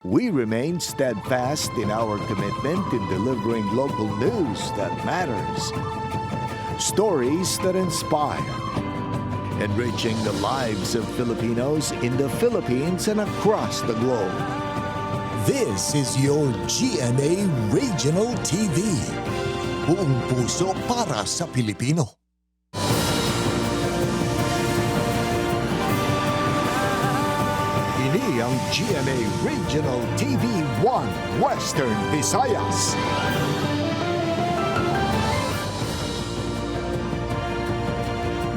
We remain steadfast in our commitment in delivering local news that matters. Stories that inspire. Enriching the lives of Filipinos in the Philippines and across the globe. This is your GMA Regional TV. Buong puso para sa Pilipino. Ini ang GMA Regional TV 1 Western Visayas.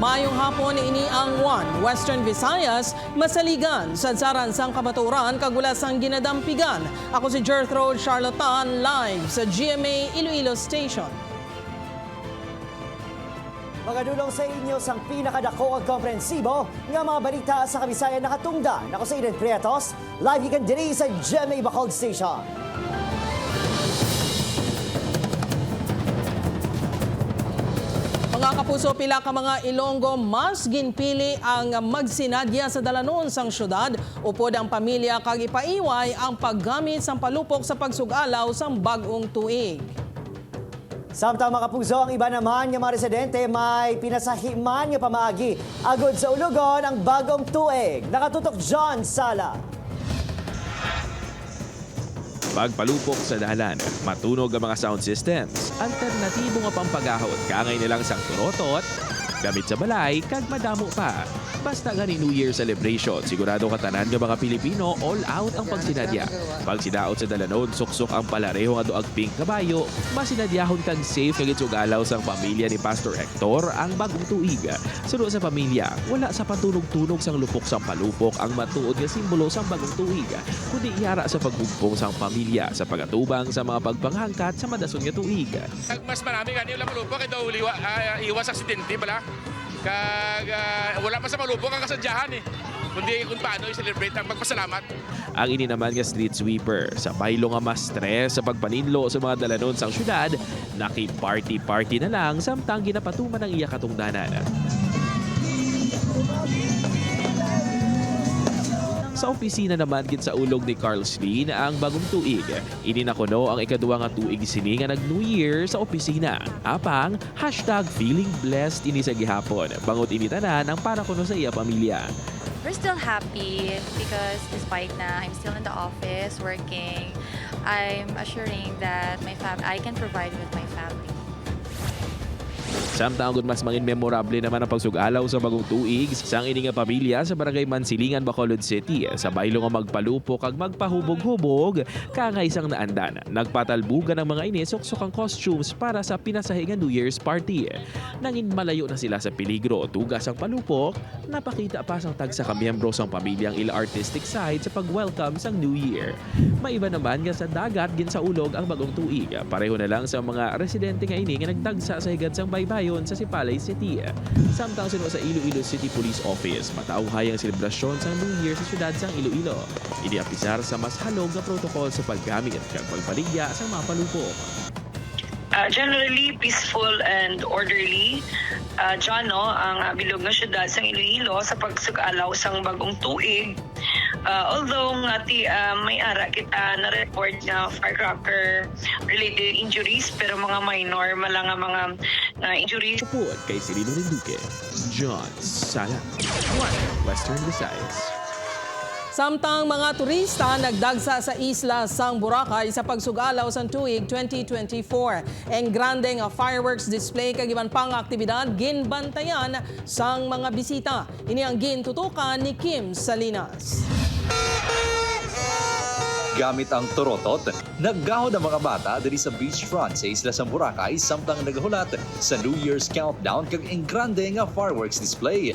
Mayong hapon ini ang 1 Western Visayas, masaligan sa Saran sang Kamaturan, kagulasang ginadampigan. Ako si Gertrude Charlatan, live sa GMA Iloilo Station. Magadulong sa inyo sang pinakadako at komprensibo nga mga balita sa Kabisayan nakatungdan. Ako sa Eden Prietos, live ikan diri sa GMA Bacolod Station. Mga kapuso, pila ka mga Ilonggo mas ginpili ang magsinadya sa dalanon sang syudad upod ang pamilya kag ipaiway ang paggamit sang palupok sa pagsugalaw sang bag-ong tuig. Samtang mga kapuso, ang iba naman ng mga residente may pinasahiman nga pamaagi agod sa ulugon ang bagong tuig. Nakatutok John Sala. Pagpalupok sa dalan, matunog ang mga sound systems, alternatibo nga pampagahot kangay nilang sang turotot, gamit sa balay, kag madamo pa. Basta nga ni New Year celebration, sigurado katanan ng mga Pilipino all out ang pagsinadya. Pag sidaot sa dalanon, suksok ang palareho nga doag pink kabayo, masinadyahon kag safe kag itsugalaw sang pamilya ni Pastor Hector ang bagong tuig. Suno sa pamilya, wala sa patunog-tunog sang lupok sang palupok ang matuod nga simbolo sang bagong tuig, kundi ihara sa pagbugpong sang pamilya sa pagatubang sa mga pagpanghangkat sa madason nga tuig. Mas marami ganyan lang malupok, ito iwas aksidente pala. Kag wala pa sa malupok ang kasadyahan kundi kung paano i-celebrate ang pagpasalamat. Ang ini naman nga street sweeper, sa baylo nga mas stress sa pagpaninlo sa mga dalanon sang syudad, naki-party-party na lang samtang ginapatuman ang iya katungdanan. Sa opisina naman gid sa ulog ni Carl Sleen ang bagong tuig. Ini nakuno ang ikaduwa nga tuig sini nga nag-New Year sa opisina. Apang #feeling blessed ini sa gihapon. Bangot ini tanan ang para kuno sa iya pamilya. We're still happy because despite na I'm still in the office working, I'm assuring that I can provide with my family. Samtang gud mas mangin memorable naman ang pagsugalaw sa bagong tuig sang ini nga pamilya sa barangay Mansilingan, Bacolod City. Sa baylo nga magpalupok kag magpahubog-hubog kangay isang naandan. Nagpatalbugan ang mga ini suksok ang costumes para sa pinasahingan New Year's party. Nangin malayo na sila sa peligro. Tugas ang palupok, napakita pa sang tag sa kamiyembro sang pamilyang ila artistic side sa pag-welcome sang New Year. Maiba naman nga sa dagat gin sa ulog ang bagong tuig. Pareho na lang sa mga residente nga ini nga nagdagsa sa higad sang baybayon sa Sipalay City. Samtang suno sa Iloilo City Police Office, matauhay ang selebrasyon sa New Year sa syudad sang Iloilo. Iniapisar sa mas halog na protokol sa paggamit kag pagpaligya sa mga palupok. Generally peaceful and orderly. Ang bilog nga syudad sang Iloilo sa pagsugalaw sang bagong tuig. Although may ara kita na-report na firecracker related injuries pero mga minor malang nga mga injuries. Upod kay Cirilo Rinduque, John Sala, 1 Western Visayas. Samtang mga turista nagdagsa sa isla sang Boracay sa pagsugalaw sang tuig 2024. Ang grande nga fireworks display kag iban pang aktibidad ginbantayan sang mga bisita. Ini ang gintutukan ni Kim Salinas. Gamit ang turotot, naggahod ang mga bata diri sa beachfront sa isla sang Boracay samtang nagahulat sa New Year's countdown kag ang grande nga fireworks display.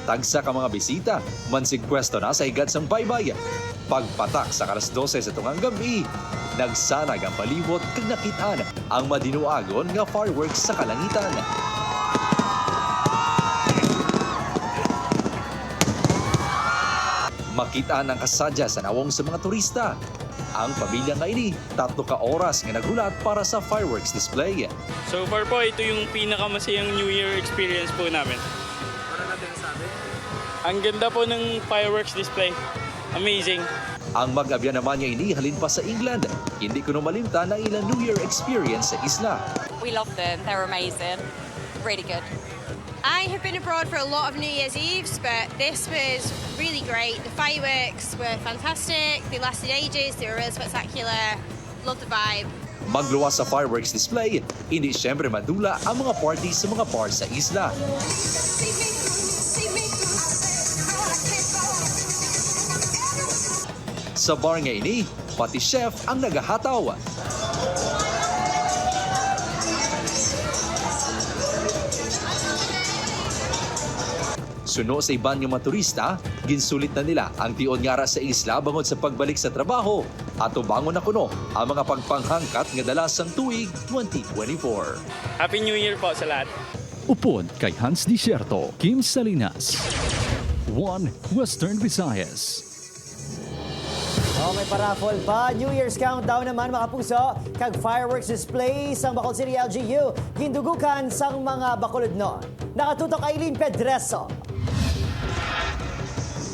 Tagsa ka mga bisita, mansig pwesto na sa higad sang baybay. Pagpatak sa alas 12 sa tungang gabi, nagsanag ang palibot kag nakitaan ang madinuagon nga fireworks sa kalangitan. Makita ang kasadya sa nawong sa mga turista. Ang pamilya nga ini, 3 ka oras nga naghulat para sa fireworks display. So far po, ito yung pinakamasayang New Year experience po namin. Ang ganda po ng fireworks display. Amazing. Ang mag-abya naman niya ini halin pa sa England. Hindi ko malimta na ilang New Year experience sa isla. We loved them. They were amazing. Really good. I have been abroad for a lot of New Year's Eves, but this was really great. The fireworks were fantastic. They lasted ages. They were really spectacular. Loved the vibe. Magluwas sa fireworks display, hindi siyempre madula ang mga parties sa mga bar sa isla. Sa bar nga ini, pati chef ang nagahataw. Suno sa iban nga mga turista, ginsulit na nila ang tion nga ra sa isla bangod sa pagbalik sa trabaho at ubangon na kuno ang mga pagpanghangkat nga dalasang tuig 2024. Happy New Year po sa lahat. Upod kay Hans Disierto, Kim Salinas. 1 Western Visayas. May paraffol pa. New Year's countdown naman mga puso. Kag fireworks display sang Bacolod City LGU. Hindugukan sang mga Bacolod noon. Nakatutok Aileen Pedreso.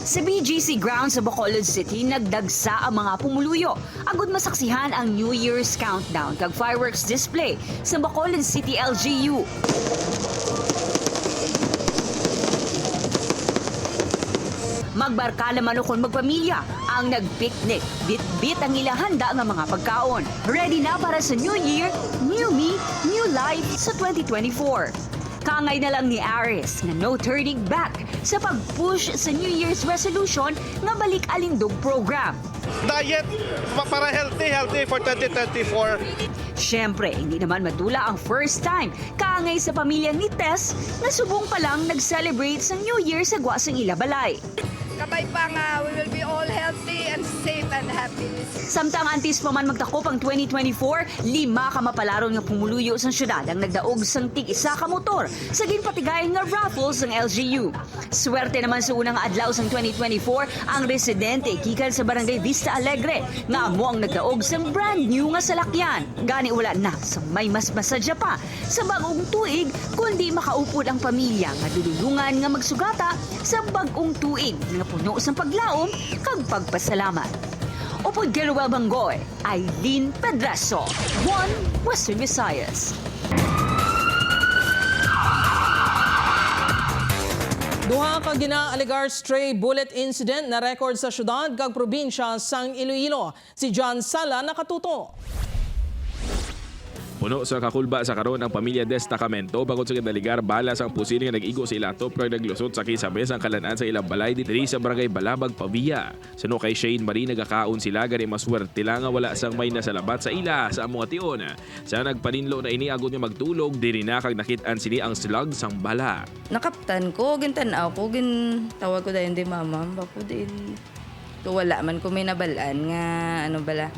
Sa BGC Grounds sa Bacolod City, nagdagsa ang mga pumuluyo. Agud masaksihan ang New Year's countdown kag fireworks display sa Bacolod City LGU. Magbarka naman kung magpamilya ang nagpiknik. Bit-bit ang ilahanda ng mga pagkaon. Ready na para sa New Year, New Me, New Life sa 2024. Kangay na lang ni Aris na no turning back sa pag-push sa New Year's resolution nga balik alindog program. Diet para healthy for 2024. Siyempre, hindi naman madula ang first time kaangay sa pamilya ni Tess na subong pa lang nag-celebrate sa New Year sa Guasang Ilabalay. Kabay pa nga, we will be all healthy and safe and happy. Samtang antis pa man magtakop ang 2024, 5 ka mapalaron nga pumuluyo sa syudad ang nagdaog sang tig-isa ka motor sa ginpatigayon nga raffles ng LGU. Swerte naman sa unang adlaw sang 2024 ang residente gikan sa Barangay Vista Alegre nga amo ang nagdaog sang brand new nga salakyan. Gani wala na sang may mas masadya pa sa bagong tuig kundi makaupod ang pamilya nga dululungan nga magsugata sa bagong tuig nga puno sa paglaom kag pagpasalamat. Upod Geruel Bangoy, Aileen Pedreso, 1 Western Visayas. Duha ka ginaaligar stray bullet incident na record sa syudad kag probinsya sang Iloilo. Si John Sala nakatuto. Puno sa kakulba sa karon ang pamilya Destacamento bangod sa ginaligar balas ang pusin nga nag-igo sa ilatop kag naglusot sa kisabes ang kalanan sa ilang balay diri sa barangay Balabag, Pavia. Suno kay Shane Marie nagakaon sila gani maswerte lang nga wala sang may nasalabat sa ila sa among ation. Sa nagpaninlo na ini agud nga magtulog diri na kag nakit-an sini ang slag sang bala. Nakaptan ko gintan-aw ko tawag ko dayon di mama bako din. To wala man ko may nabalaan nga ano bala.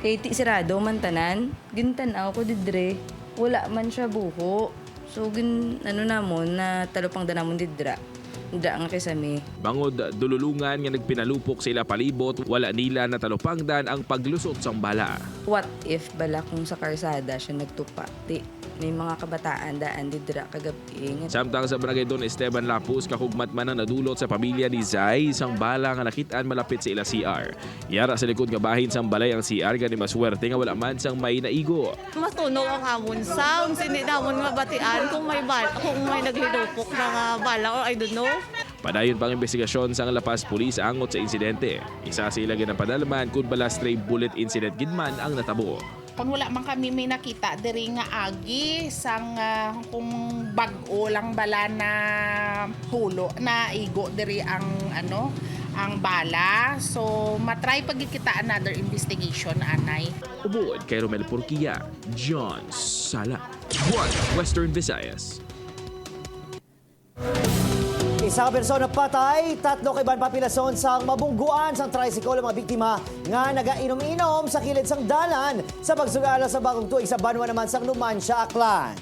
Kay ti sirado man tanan, gintan-aw ko didre. Wala man siya buho. So namon na talupang danamon didra. Da nga kisami. Bangod dululungan nga nagpinalupok sa ila palibot, wala nila natalupangdan ang paglusot sang bala. What if bala kung sa karsada siya nagtupa? Di may mga kabataan daan didra kagabi. Samtang sa barangay Don Esteban Lapus, kahugmat man ang nadulot sa pamilya ni Zay sang bala nga nakitaan malapit sa ila CR. Yara sa likod nga bahin sang balay ang CR gani maswerte nga wala man sang may naigo. Matuno ang hamon sounds, hindi namon mabatian kung may naglilupok na bala or I don't know. Padayon pang investigasyon sang Lapas Police angot sa insidente. Isa sila ginapadalman kung bala stray bullet incident gidman ang natabo. Kung wala man kami may nakita diri nga agi sang kung bag-o lang bala na hulo na igo diri ang ang bala. So matry pagkikita another investigation anay. Ubod kay Romel Porquia, John Sala, 1 Western Visayas. Isang persona patay, 3 kaiban papilason sang mabungguan sang tricycle ang mga biktima nga nagainom-inom sa kilid sang dalan sa pagsugala sa bagong tuig sa Banwa naman sang Numancia, Aklan.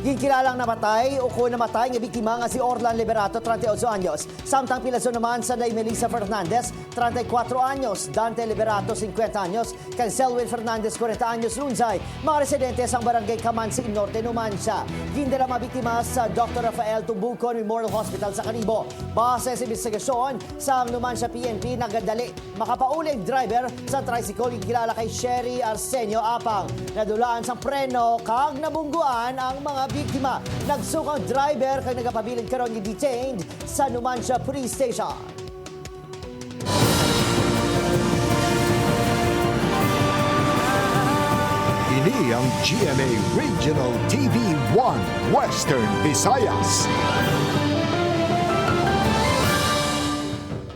Ginkilalang namatay o kung namatay nga biktima nga si Orlan Liberato, 38 anyos. Samtang pilaso naman sa Nay Melissa Fernandez, 34 anyos. Dante Liberato, 50 anyos. Kang Selwyn Fernandez, 40 anyos. Lunsay, mga residente sa barangay Kamansi Norte, Numancia. Gindala mga biktima sa Dr. Rafael Tubucon Memorial Hospital sa Canibo. Base sa investigasyon sa Numancia PNP, nagadali makapauling driver sa tricycle kilala kay Sherry Arsenio Apang. Nadulaan sa preno kag nabungguan ang mga biktima. Nagsukang driver kag nagapabilin karon ni detained sa Numancia Police Station. Ini ang GMA Regional TV 1 Western Visayas.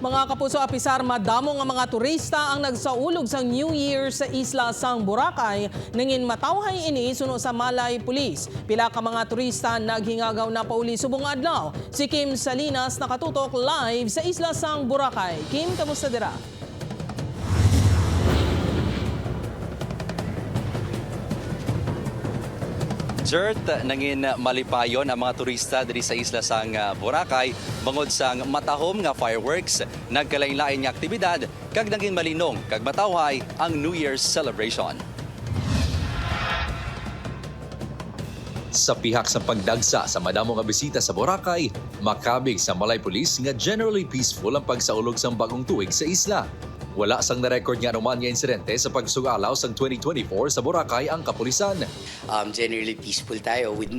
Mga kapuso apisar, madamo nga mga turista ang nagsaulog sa New Year sa isla sang Boracay nangin matawhay ini suno sa Malay Police. Pila ka mga turista naghingagaw na pauli subong adlaw. Si Kim Salinas nakatutok live sa isla sang Boracay. Kim, kamusta dira? Jert, nangin malipayon ang mga turista diri sa isla sang Boracay bangod sang matahom nga fireworks, nagkalain-lain nga aktibidad kag naging malinong kag matawhay ang New Year's celebration. Sa pihak sa pagdagsa sa madamo nga bisita sa Boracay, makabig sa Malay Police nga generally peaceful ang pagsaulog sa bagong tuig sa isla. Wala sang na-record nga naman nga insidente sa pagsugalaw sa 2024 sa Boracay ang kapulisan. Generally peaceful tayo with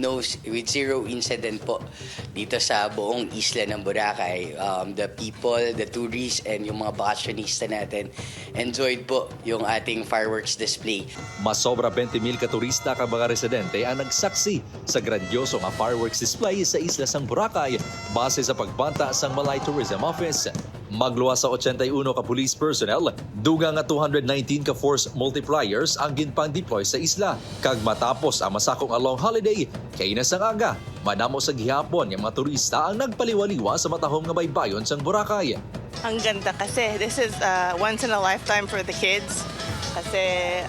zero incident po dito sa buong isla ng Boracay. The people, the tourists, and yung mga bakasyonista natin enjoyed po yung ating fireworks display. Masobra 20,000 ka turista ka mga residente ang nagsaksi sa grandioso nga fireworks display sa isla sang Boracay base sa pagbanta sang Malay Tourism Office. Magluwas sa 81 ka police personnel, duga nga 219 ka force multipliers ang ginpang-deploy sa isla. Kag matapos ang masakong a long holiday, kay nasang aga, madamo sa gihapon yung mga turista ang nagpaliwaliwa sa matahom nga baybayon sang Boracay. Ang ganda kasi this is once in a lifetime for the kids kasi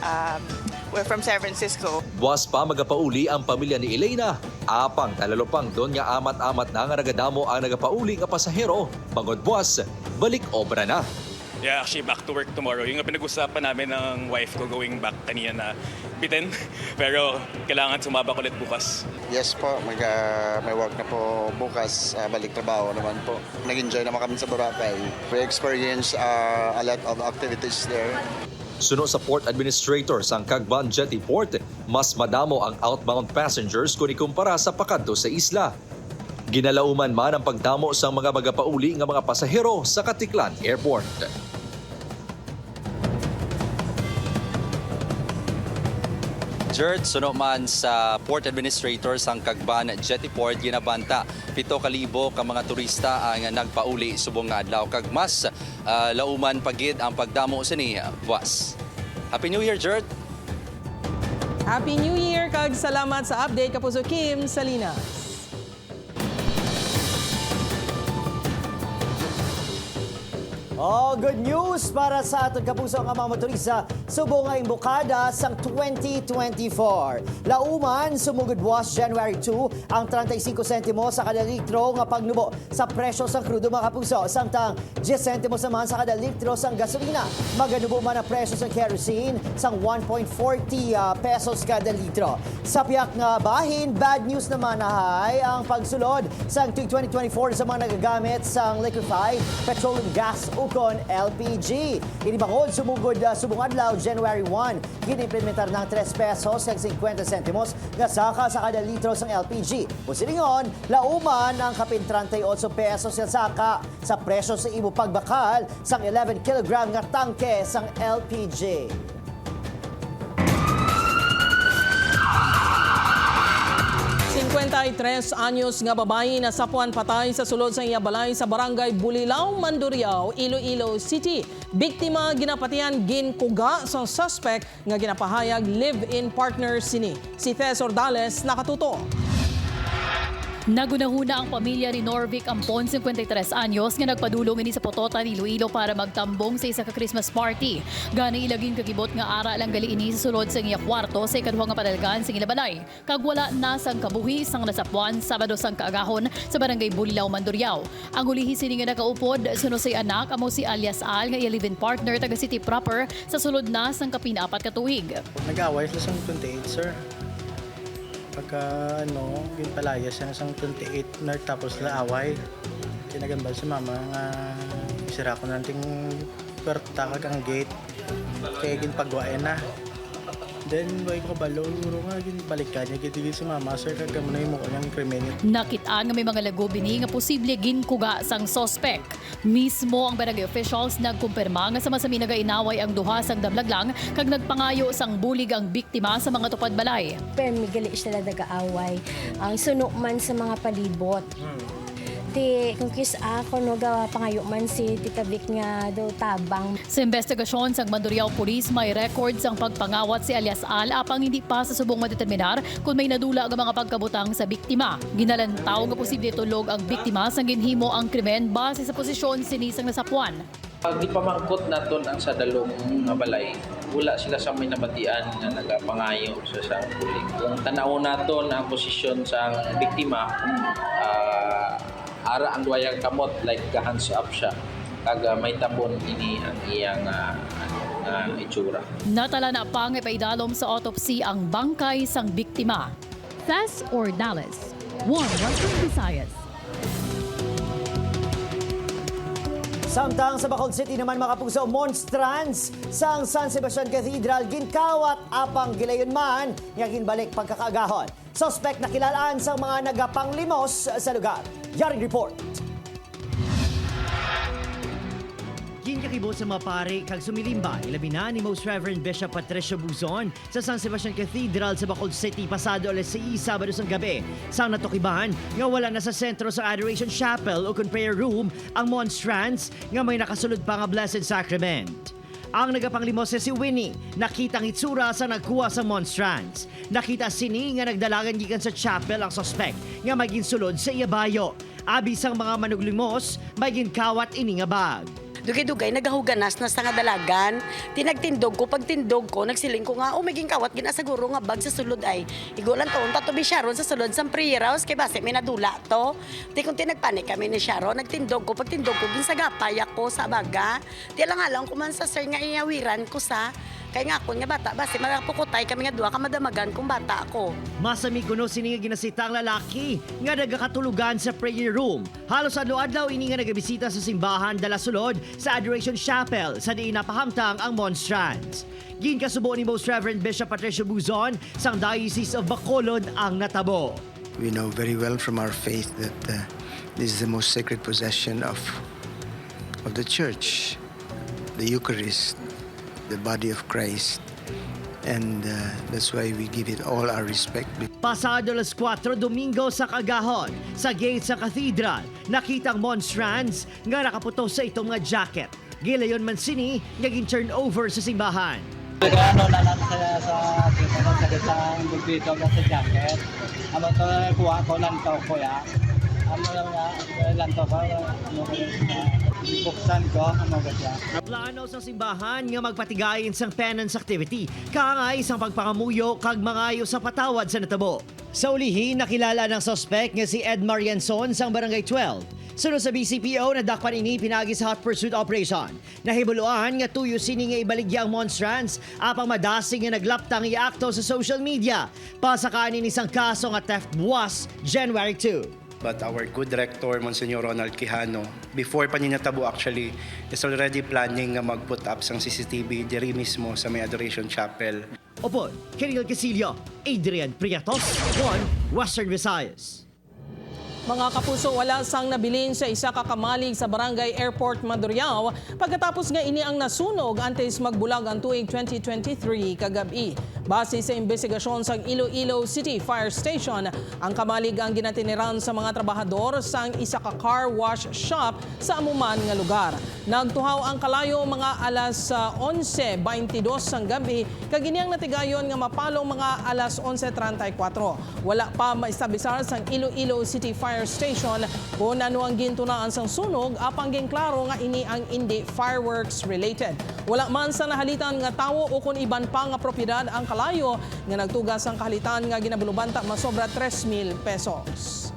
we're from San Francisco. Buwas pa magapauli ang pamilya ni Elena. Apang talalupang doon nga amat-amat na nga nagadamo ang nagapauli nga pasahero. Bangod buwas, balik obra na. Yeah, actually back to work tomorrow. Yung pinag-usapan namin ng wife ko going back kanina na bitin. Pero kailangan sumabak ulit bukas. Yes po, may work na po bukas. Balik trabaho naman po. Nag-enjoy naman kami sa Boracay. We experience a lot of activities there. Suno sa Port Administrator sang Cagban Jetty Port, mas madamo ang outbound passengers kung ikumpara sa pakadto sa isla. Ginalauman man ang pagdamo sa mga magapauli nga mga pasahero sa Katiklan Airport. Jert, suno man sa Port Administrator sang Cagban Jetty Port, ginabanta 7,000 ka mga turista ang nagpauli subong nga adlaw kag mas lauman pagid ang pagdamo sini buwas. Happy New Year, Jert! Happy New Year kag salamat sa update kapuso Kim Salinas. Oh, good news para sa aton kapuso ang mga motorista subong nga imbokada sang 2024. Lauman sumugod buwas January 2 ang 35 sentimo sa kada litro nga pagnubo sa presyo sa krudo mga kapuso. Samtang 10 sentimo naman sa kada litro sang gasolina. Maganubo man ang presyo sa kerosene sang 1.40 pesos kada litro. Sa piyak nga bahin, bad news naman ay ang pagsulod sang 2024 sa mga nagagamit sang liquefied petroleum gas ukon LPG. Inibangod sumugod subong adlaw January 1, ginimplementar ng 3 pesos kag 50 sentimos nga saka sa kada litro sang LPG. Musilingon, lauman ang kapin 38 pesos nga saka sa presyo sa imo pagbakal sang 11 kilogram nga tangke sang LPG. Tres anyos nga babae na sapuan patay sa sulod sa iya balay sa barangay Bulilaw, Mandurriao, Iloilo City. Biktima ginapatian ginkuga sa suspect nga ginapahayag live-in partner sini. Si Tess Ordales nakatuto. Nagunahuna ang pamilya ni Norvic Ampon, 53 anyos, nga nagpadulong ini sa Potota ni Iloilo para magtambong sa isa ka Christmas party. Gani ilaging kagibot nga ara lang gali ini sa sulod sa iya kwarto sa ikaduha nga padalgan sa ilabalay. Kag wala na sang kabuhi sang nasapuan Sabado sang kaagahon sa barangay Bulilaw, Mandurriao. Ang ulihi sini nga nakaupod suno say anak amo si alias Al nga iya live-in partner taga City proper sa sulod na sang kapinaapat ka tuig. Nag-away sila sang 28, sir. Pagka ginpalaya siya sang 28 na tapos la away. Tinagambal si mama nga isira ko na ting kwarta kag ang gate. Kaya ginpagwain na. Then way ko kabalo, uro nga ginbalik ka niya. Gitigil si mama, sir, kag mo na yung mukha niyang krimen. Nakitaan nga may mga lagubini nga posible ginkuga sang sospek. Mismo ang barangay officials nagkumpirma nga sama-sami nagainaway ang duha sang damlaglang kag nagpangayo sang bulig ang biktima sa mga tupad balay. Pero migali sila nag-aaway. Ang suno man sa mga palibot. Kung kis ako gawa pangayo man si Tita Vic nga daw tabang. Sa investigasyon sang Mandurriao Police may record sang pagpangawat si alias Al apang hindi pa sa subong madeterminar kung may nadula nga mga pagkabutang sa biktima. Ginalantaw nga posible tulog ang biktima sang ginhimo ang krimen base sa posisyon sinisang nasapuan. Pag di pamangkot naton ang sa dalong nga balay, wala sila sa may nabatian na nagapangayo sa sang bulig. Kung tanaw naton ang posisyon sang biktima, ara ang duwayang kamot like hands up siya kag may tabon ini ang iyang itsura. Natala na pang ipaidalom sa autopsy ang bangkay sang biktima. Thas or Dallas, One Western Visayas. Samtang sa Bacolod City naman makapuso monstrans sang San Sebastian Cathedral ginkawat apang gilayon man nga ginbalik pagkakaagahon. Suspect na kilalaan sang mga nagapanglimos sa lugar. Yaring report. Ginkakibot sa mga pare kag sumilimba ilabi na ni Most Reverend Bishop Patricio Buzon sa San Sebastian Cathedral sa Bacolod City pasado alas 6 Sabado sang gabi. Sang natukiban nga wala na sa sentro sa Adoration Chapel o prayer room ang monstrance nga may nakasulod pa nga Blessed Sacrament. Ang nagapanglimos si Winnie, nakitang itsura sa nagkuha sa monstrance. Nakita sini nga nagdalagan gikan sa chapel ang suspect nga maging sulod sa iyabayo. Abi sang mga manuglimos, may ginkawat ini nga bag. Dugay-dugay, nagahuganas na sa nga dalagan. Tinagtindog ko, pagtindog ko, nagsiling ko nga, maging kawat, ginasaguro nga bag sa sulod ay. Igulan to, tatubi Sharon sa sulod sa prayer house, kay base, may nadula to. Di kung tinagpanik kami ni Sharon, nagtindog ko, pagtindog ko, ginsagapay ako sa baga. Di lang kuman sa sir nga iyawiran ko sa, kaya nga ako nga bata, base, magpukutay kami nga dua, kamadamagan kung bata ako. Masami kuno sini nga ginasita ang lalaki nga nagakatulugan sa prayer room. Halos adlaw-adlaw ini nga nagabisita sa simbahan dala sulod sa Adoration Chapel sa diin napahamtang ang monstrance. Ginkasubo ni Most Reverend Bishop Patricio Buzon sang Diocese of Bacolod ang natabo. We know very well from our faith that this is the most sacred possession of the church, the Eucharist, the body of Christ. And that's why we give it all our respect. Pasado alas 4 Domingo sa Kagahon, sa gate sa cathedral, nakitang monstrance nga nakaputo sa itong nga jacket. Gilayon man sini, naging turn over sa simbahan. Ano na lang sa dito sa jacket. Ano to kuha ko lang to kuya. Ano lang to ba? Buksan ko, ano ba siya? Plano sa simbahan nga magpatigayin sang penance activity, kaangay isang pagpangamuyo kag mangayo sa patawad sa natabo. Sa ulihin, nakilala ng suspect nga si Ed Marianson sang Barangay 12. Sunod sa BCPO, nadakpan ini pinagi sa hot pursuit operation. Nahibuluan nga tuyo sini nga ibaligya ang monstrance apang madasing nga naglaptang iakto sa social media. Pasakanin isang kaso nga theft buwas January 2. But our good rector, Monsignor Ronald Quijano, before pa niya natabo actually, is already planning na mag-put up sang CCTV diri mismo sa may Adoration Chapel. Opo, Kirill Casillo, Adrian Priatos, One Western Visayas. Mga kapuso, wala sang nabilin sa isa ka kamalig sa Barangay Airport, Maduriao pagkatapos nga ini ang nasunog antes magbulag ang tuig 2023 kagabi. Base sa investigasyon sa Iloilo City Fire Station, ang kamalig ang ginatiniran sa mga trabahador sang isa ka car wash shop sa amuman nga lugar. Nagtuhaw ang kalayo mga alas 11:22 sang gabi kag iniyang natigayon nga mapalong mga alas 11:34. Wala pa maistablisar sang Iloilo City Fire Station kung ano ang gintunaan sang sunog apang ginklaro nga ini ang hindi fireworks related. Wala man sa nahalitan nga tawo o kung iban pa nga propiedad ang kalayo nga nagtugas ang kahalitan nga ginabulubanta masobra 3,000 pesos.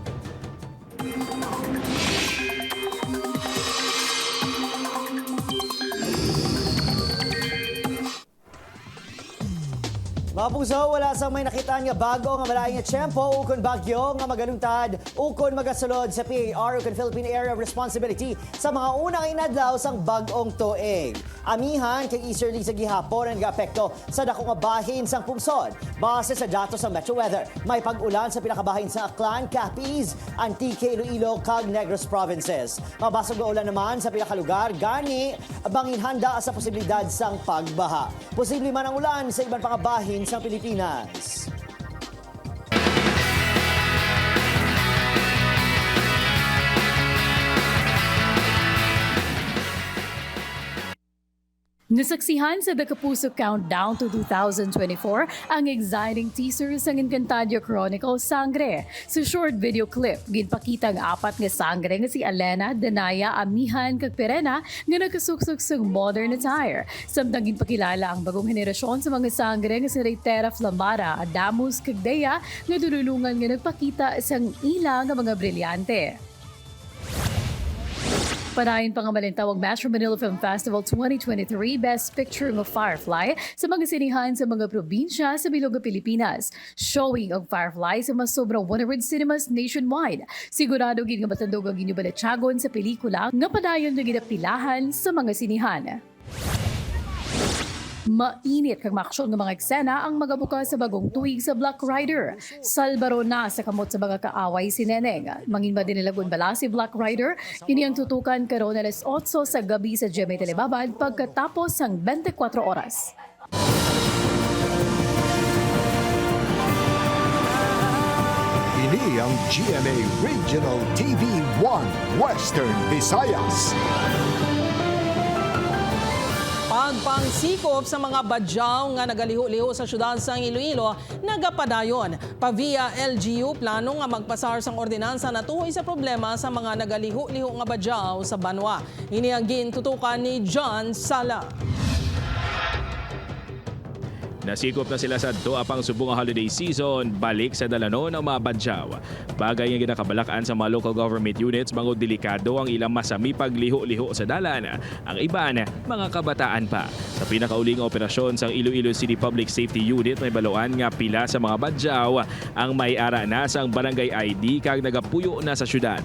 Mga puso, wala sa may nakitaan nga bago nga malaing nga tiyempo ukon bagyo nga magalungtad ukon magasulod sa PAR ukon Philippine Area of Responsibility sa mga unang inadlaw sang bag-ong tuig. Amihan kay easterly sa gihapon ang nag-apekto sa dako nga bahin sang pungsod. Base sa datos sa Metro Weather, may pag-ulan sa pinakabahin sa Aklan, Capiz, Antique, Iloilo, kag Negros provinces. Mabasag nga ulan naman sa pinakalugar, gani bangin handa sa posibilidad sang pagbaha. Posible man ang ulan sa ibang pangabahin sa Pilipinas. Nasaksihan sa The Kapuso Countdown to 2024 ang exciting teaser sang Encantadia Chronicles Sangre. Sa short video clip, ginpakita ang apat nga sangre nga si Elena, Danaya, Amihan kag Perena nga nagkasuksok sa modern attire. Samtang ginpakilala ang bagong henerasyon sa mga sangre nga si Reitera Flamara, Adamus kag Dea nga dululungan nga nagpakita sang ila nga mga brilyante. Panayon pa nga malintawag Metro Manila Film Festival 2023 Best Picture ng Firefly sa mga sinihan sa mga probinsya sa Bilog Pilipinas. Showing ang Firefly sa mas sobrang 100 cinemas nationwide. Sigurado gid nga matandog ang ginubalatsagon sa pelikula nga padayon na ginapilahan sa mga sinihan. Mainit kag maaksyon ng mga eksena ang magabukas sa bagong tuig sa Black Rider. Salbaro na sa kamot sa mga kaaway si Neneng. Mangin ba dinilagon bala si Black Rider? Kini ang tutukan karon alas 8 sa gabi sa GMA Telebabad pagkatapos ng 24 oras. Ini ang GMA Regional TV 1 Western Visayas. Pagpangsikop sa mga badyaw nga nagaliho-liho sa syudad sang Iloilo, nagapadayon. Pa via LGU, plano nga magpasar sang ordinansa na tuhoy sa problema sa mga nagaliho-liho nga badyaw sa Banwa. Ini ang gintutukan ni John Sala. Nasikop na sila sa apang subong holiday season, balik sa dalanon ng mga badyaw. Bagay nga ginakabalakan sa mga local government units, mga delikado ang ilang masami pagliho-liho sa dalan. Ang iban, mga kabataan pa. Sa pinakauling operasyon sa Iloilo City Public Safety Unit, may baluan nga pila sa mga badyaw ang may-ara na sang barangay ID kag nagapuyo na sa syudad.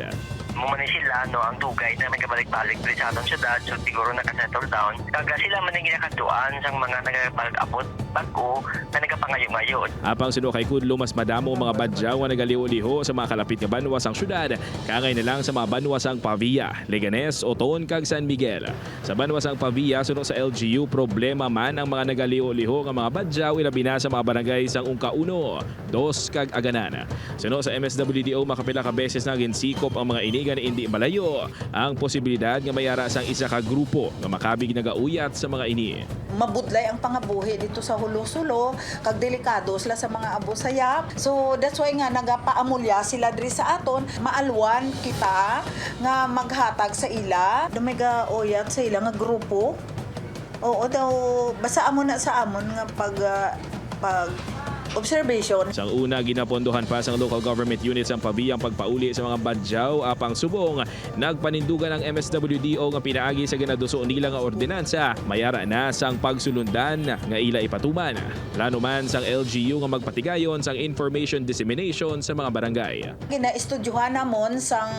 Mumani sila ang dugay na nagabalik-balik dito sa atong syudad, so siguro nakasettle down. Kaga sila man ang ginakaduan sang mga nagabalik-abot bago na nagapangayo-ngayon. Apang sinukay kudlo mas madamo mga badyaw nga nagaliho-liho sa mga kalapit nga banwa sang syudad, kangay na lang sa mga banwa sang Pavia, Leganes, Oton kag San Miguel. Sa banwa sang Pavia, suno sa LGU, problema man ang mga nagaliho-liho nga mga badyaw ilabi na sa mga barangay sang Ungka 1, 2 kag Aganan. Suno sa MSWDO, makapila ka beses na ginsikop ang mga inigan na hindi malayo ang posibilidad nga mayara sang isa ka grupo nga makabig nagauyat sa mga ini. Mabudlay ang pangabuhi dito sa Hulo-Sulo, kag delikado sila sa mga abo sayap. So that's why nga nagapaamulya sila diri sa aton, maalwan kita nga maghatag sa ila, may gauyat sa ila nga grupo. Oo daw, basta amo na sa amon nga pag observation. Sang una, ginapondohan pa sa local government units ang pabiyang pagpauli sa mga badyaw apang subong. Nagpanindugan ang MSWDO nga pinaagi sa ginaduso nila nga ordinansa. Mayara na sang pagsulundan nga ila ipatuman. Plano man sang LGU nga magpatigayon sang information dissemination sa mga barangay. Gina-estudyuhan namon sang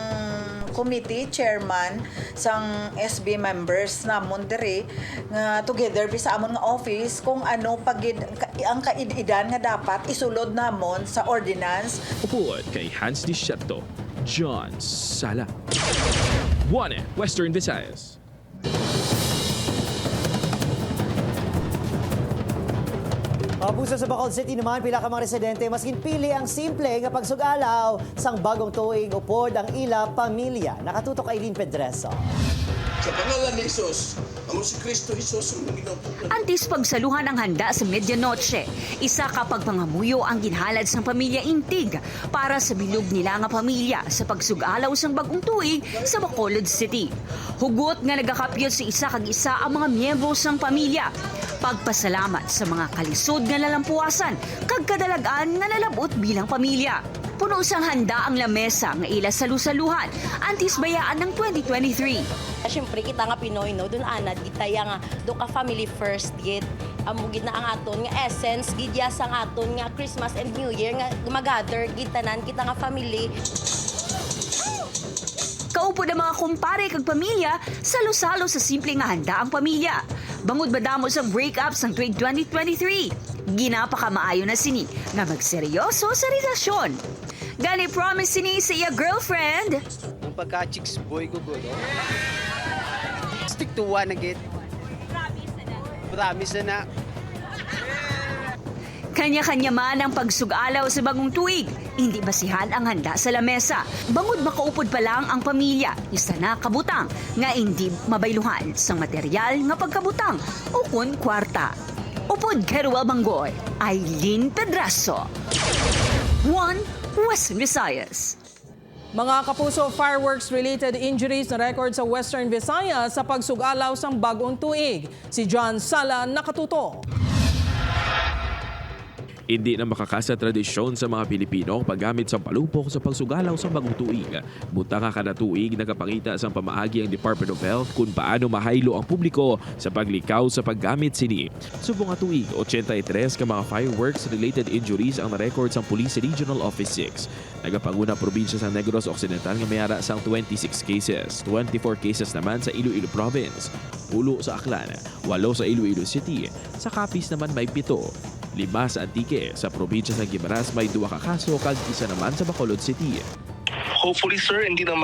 committee chairman sang SB members namon diri nga together sa amon nga office kung ano pagid ang kaid-idan nga dapat isulod namon sa ordinance. Upuod kay Hans Disciato, John Sala. 1 Western Visayas. Puso sa Bacolod City naman, pila ka mga residente, maskin pili ang simple nga pagsugalaw sang bagong tuig upod ang ila pamilya. Nakatutok Aileen Pedreso. Sa pangalan ni Jesus, amo si Kristo Jesus ang ginoo. Antis pagsaluhan ang handa sa medianoche. Isa kapag pangamuyo ang ginhalad sang pamilya Intig para sa bilog nila nga pamilya sa pagsugalaw sang bagong tuig sa Bacolod City. Hugot nga nagakapyot si isa kag isa ang mga miyembro sang pamilya. Pagpasalamat sa mga kalisod nga nalampuasan kag kadalagan nga nalabot bilang pamilya. Puno sang handa ang lamesa nga ila salusaluhan antis bayaan ng 2023. Siyempre, kita nga Pinoy, no? Doon anad, itaya nga, doon ka family first, gid. Amugid na ang aton nga essence, gidya sang aton nga Christmas and New Year, nga mag-gather, gitanan, kita nga family. Kaupo na mga kumpare kag pamilya, salo-salo sa simple nga handa ang pamilya. Bangod badamo sang breakups ng tuig 2023. Ginapakamaayo na sini nga magseryoso sa relasyon. Gani promise sini sa iya girlfriend. Ang pagka-chicks boy ko, no? Stick to one agad. Promise na. Kanya-kanya man ang pagsugalaw sa bagong tuig. Hindi basihan ang handa sa lamesa. Bangod makaupod pa lang ang pamilya. Isa na kabutang nga hindi mabayluhan sa material nga pagkabutang o kun kwarta. Upod Keruel Banggoy, Aileen Pedraso. 1 Western Visayas. Mga kapuso, fireworks-related injuries na record sa Western Visayas sa pagsugalaw sang bagong tuig. Si John Sala nakatuto. Hindi na makakasa tradisyon sa mga Pilipino paggamit sa palupok sa pagsugalaw sa bagong tuig. Buta nga kada tuig nakapangita sa pamaagi ang Department of Health kung paano mahaylo ang publiko sa paglikaw sa paggamit sini. Subong nga tuig, 83 ka mga fireworks-related injuries ang na-record sa Police Regional Office 6. Nagapanguna probinsya sa Negros Occidental nga mayara sang 26 cases. 24 cases naman sa Iloilo Province. 10 sa Aklan, 8 sa Iloilo City. Sa Capiz naman may 7. 5 sa Antique, sa probinsya ng Guimaras may 2 ka kaso kag isa naman sa Bacolod City. Hopefully sir, hindi na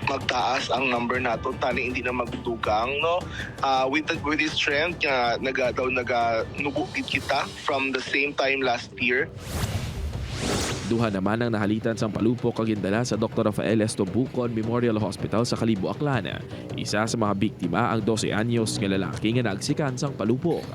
magtaas ang number nato, tani hindi na magdugang, no? With this trend nga naganugugit kita from the same time last year. Duha naman ang nahalitan sa palupok kag gindala sa Dr. Rafael Esto Bucon Memorial Hospital sa Kalibo, Aklan. Isa sa mga biktima ang 12 anyos nga lalaki nga naagsikan sang palupok.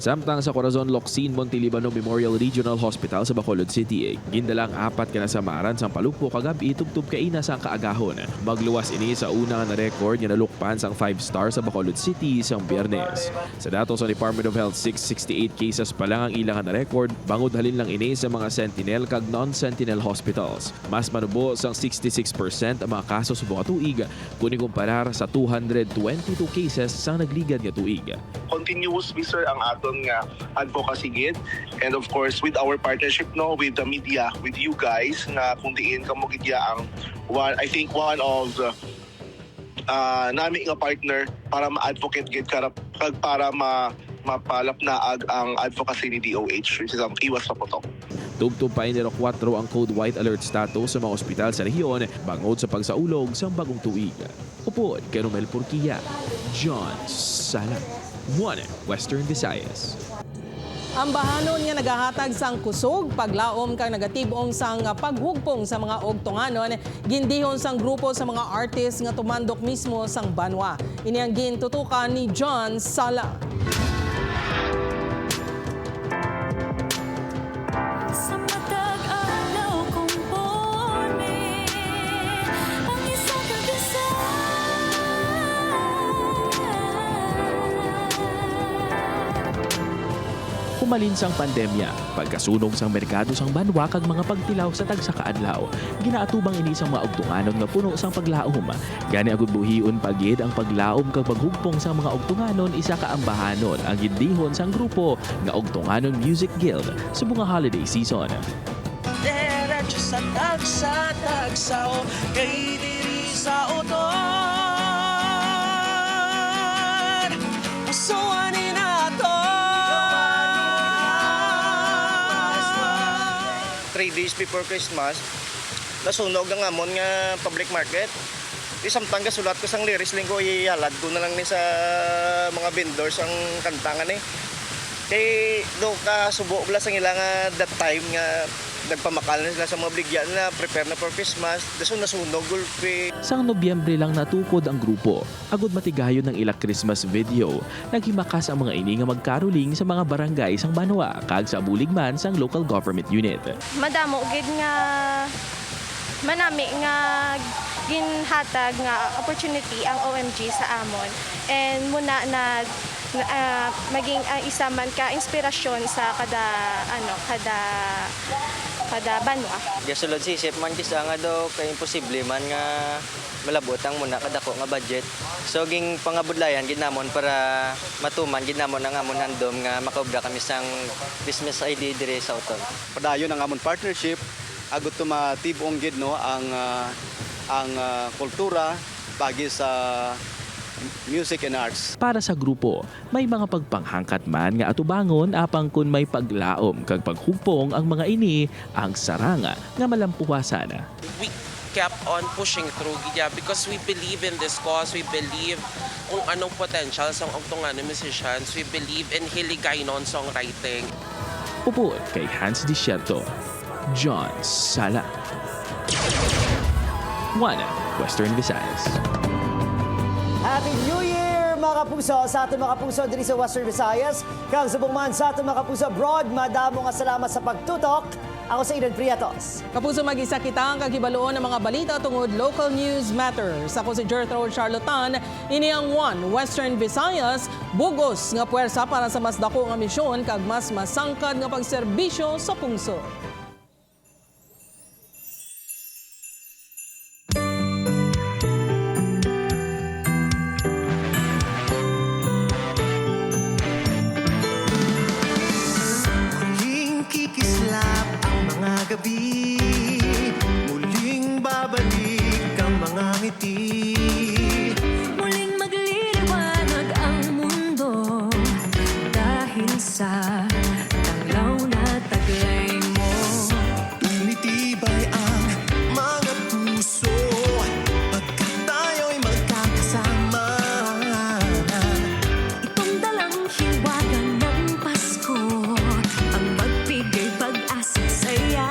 Samtang sa Corazon Locsin Montelibano Memorial Regional Hospital sa Bacolod City, gindalang 4 ka nasamaran sa palupok kagabi tubtub kaina sa kaagahon. Magluwas ini sa una nga na-record nga nalukpan sang 5-star sa Bacolod City isang Biyernes. Sa datos sa Department of Health, 668 cases pa lang ang ilang na-record, bangod halin lang ini sa mga sentinel kag non-sentinel hospitals. Mas manubo sang 66% ang mga kaso sa buong tuig kung ikumparar sa 222 cases sa nagligad nga tuig. Continuous sir ang aton nga advocacy gid, and of course with our partnership no with the media, with you guys nga kung diin kamo gidya ang one of nami nga partner para ma-advocate gid kag para mapalap na ang advocacy ni DOH, which is ang iwas sa putok. Tubtub pa iniro 4 ang Code White Alert status sa mga ospital sa rehiyon bangod sa pagsaulog sa bagong tuig. Upod kay Romel Porquilla, John Sala, 1 Western Visayas. Ang bahanon nga nagahatag sang kusog, paglaom kang nagatibong sang paghugpong sa mga ogtonganon, gindihon sang grupo sa mga artist nga tumandok mismo sang banwa. Ini ang gintutukan ni John Sala. Humalin sang pandemya, pagkasunog sang merkado sang banwa kag mga pagtilaw sa tagsakaadlaw. Ginaatubang ini sang mga ogtunganon nga puno sang paglaom. Gani agud buhiun pagid ang paglaom kag paghugpong sang mga ogtunganon isa ka ambahanon ang gindihon sang grupo nga Ogtunganon Music Guild sa mga holiday season. Diretso sa tagsa-tagsaw kay diri sa uton. Pusuanin nato. 3 3 days before Christmas, nasunog ang amon nga public market. Samtang gasulat ko sang liris linggo ihalad ko na lang ni sa mga vendors ang kantangan eh. Kay do ka subo bala sang ilang that time nga nagpamakal na sila sa mga bligyan na prepare na for Christmas. Daso nasunog gulpi. Sang Nobyembre lang natukod ang grupo. Agud matigayon ng ilang Christmas video. Naghimakas ang mga ini nga magkaroling sa mga barangay sang Banwa kag sa Buligman sang local government unit. Madamo gid nga manami nga ginhatag nga opportunity ang OMG sa amon, and muna na maging isa man ka inspirasyon sa kada banwa. Gasulod si isip man kisa nga daw kay imposible man nga malabot ang muna kadako nga budget. So ging pangabudlayan gid namon para matuman gid namon ang amon handom nga makaubra kami sang Christmas ID dire sa Uton. Padayon ang amon partnership agot tumatibong gid no ang kultura pagi sa music and arts. Para sa grupo, may mga pagpanghangkat man nga atubangon apang kun may paglaom kag paghugpong ang mga ini ang saranga nga malampuwasan. We kept on pushing through gidya because we believe in this cause. We believe kung anong potential sa ungtungan ng musicians. We believe in hiligaynon songwriting. Upod kay Hans Desierto, John Sala. 1 Western Visayas. Happy New Year mga kapuso sa ating mga kapuso diri sa Western Visayas. Kang subong man sa ating mga kapuso abroad, madamo nga salamat sa pagtutok. Ako sa Idan Priatos. Kapuso mag-isa kita ang kagibaloon ng mga balita tungod Local News Matters. Ako si Gertrude Charlotan, ini ang 1 Western Visayas, bugos nga puwersa para sa mas dako nga misyon kag mas masangkad nga pagserbisyo sa pungsod. Gabi, muling babalik ang mga ngiti. Muling magliliwanag ang mundo dahil sa tanglaw na taglay mo. Tumitibay ang mga puso pagkat tayo'y magkakasama. Itong dalang hiwaga ng Pasko ang magbigay pag-asa sa'yo.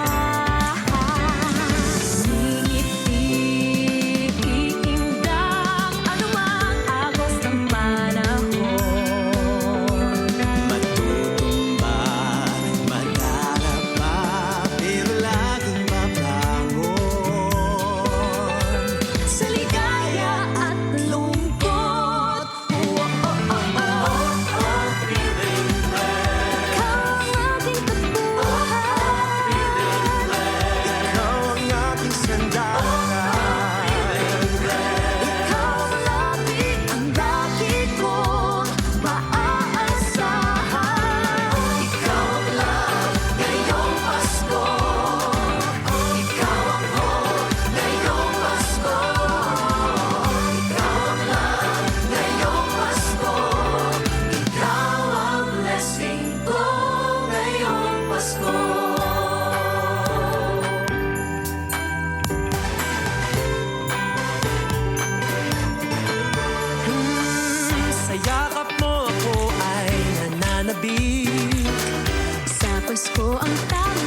Sa Pasko ang tama.